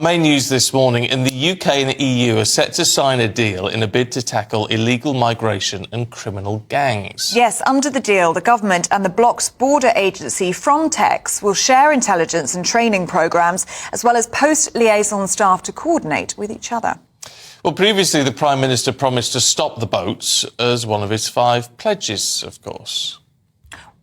Main news this morning, in the UK and EU are set to sign a deal in a bid to tackle illegal migration and criminal gangs. Yes, under the deal, the government and the bloc's border agency Frontex will share intelligence and training programmes, as well as post liaison staff to coordinate with each other. Well, previously the Prime Minister promised to stop the boats as one of his 5 pledges, of course.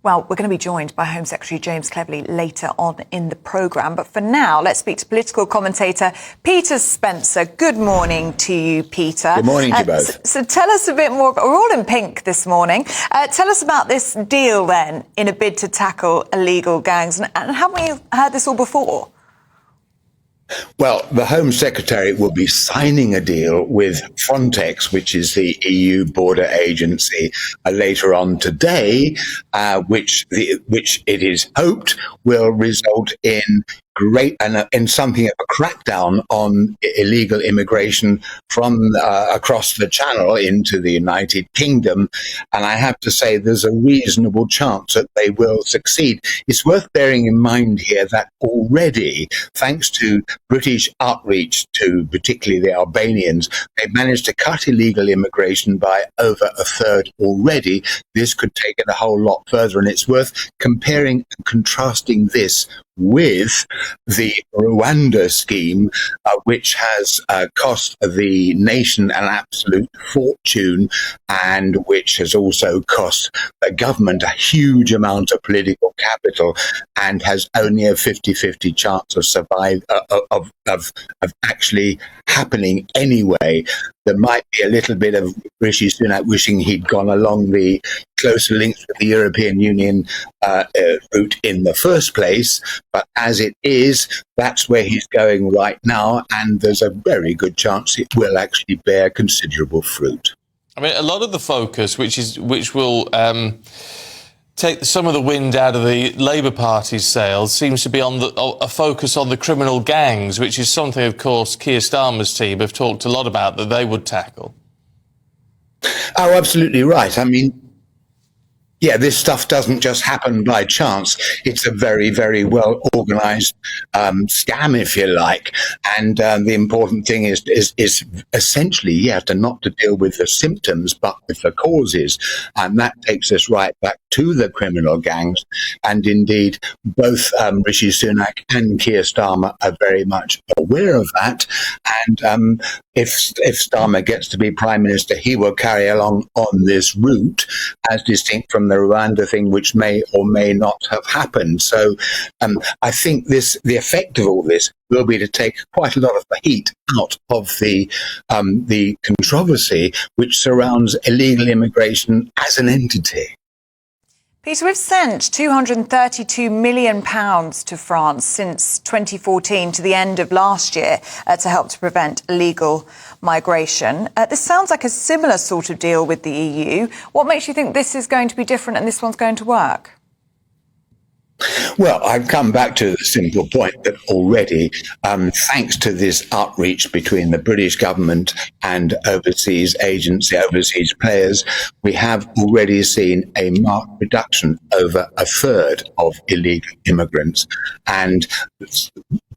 Well, we're going to be joined by Home Secretary James Cleverly later on in the programme. But for now, let's speak to political commentator Peter Spencer. Good morning to you, Peter. Good morning to you both. So tell us a bit more. We're all in pink this morning. Tell us about this deal, then, in a bid to tackle illegal gangs. And have we heard this all before? Well, the Home Secretary will be signing a deal with Frontex, which is the EU border agency, later on today, which it is hoped will result in in something of a crackdown on illegal immigration from across the Channel into the United Kingdom. And I have to say there's a reasonable chance that they will succeed. It's worth bearing in mind here that already, thanks to British outreach to particularly the Albanians, they've managed to cut illegal immigration by over a third already. This could take it a whole lot further, and it's worth comparing and contrasting this with the Rwanda scheme, which has cost the nation an absolute fortune, and which has also cost the government a huge amount of political capital, and has only a 50-50 chance of actually happening anyway. There might be a little bit of Rishi Sunak wishing he'd gone along the closer links with the European Union route in the first place, but as it is, that's where he's going right now, and there's a very good chance it will actually bear considerable fruit. I mean, a lot of the focus, which will take some of the wind out of the Labour Party's sails, seems to be on a focus on the criminal gangs, which is something, of course, Keir Starmer's team have talked a lot about that they would tackle. Oh, absolutely right. I mean, yeah, this stuff doesn't just happen by chance. It's a very, very well organised scam, if you like. And the important thing is essentially, not to deal with the symptoms, but with the causes. And that takes us right back to the criminal gangs. And indeed, both Rishi Sunak and Keir Starmer are very much aware of that. And if Starmer gets to be Prime Minister, he will carry along on this route, as distinct from the Rwanda thing, which may or may not have happened. So I think the effect of all this will be to take quite a lot of the heat out of the controversy which surrounds illegal immigration as an entity. Peter, we've sent £232 million to France since 2014 to the end of last year to help to prevent illegal migration. This sounds like a similar sort of deal with the EU. What makes you think this is going to be different and this one's going to work? Well, I've come back to the simple point that already, thanks to this outreach between the British government and overseas players, we have already seen a marked reduction, over a third of illegal immigrants. And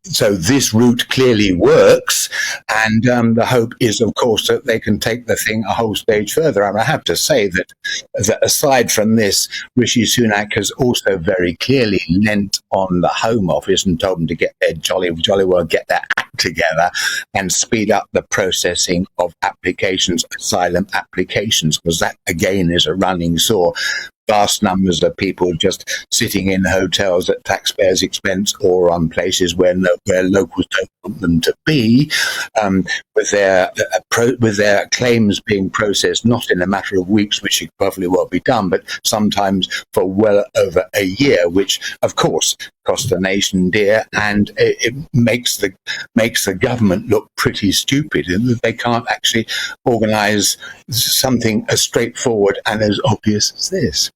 so this route clearly works, and the hope is, of course, that they can take the thing a whole stage further. And I have to say that aside from this, Rishi Sunak has also very clearly lent on the Home Office and told them to get their jolly well get their act together and speed up the processing of applications, asylum applications, because that again is a running sore. Vast numbers of people just sitting in hotels at taxpayers' expense or on places where locals don't want them to be, with their claims being processed not in a matter of weeks, which could probably well be done, but sometimes for well over a year, which of course costs the nation dear, and it makes the government look pretty stupid in that they can't actually organise something as straightforward and as obvious as this.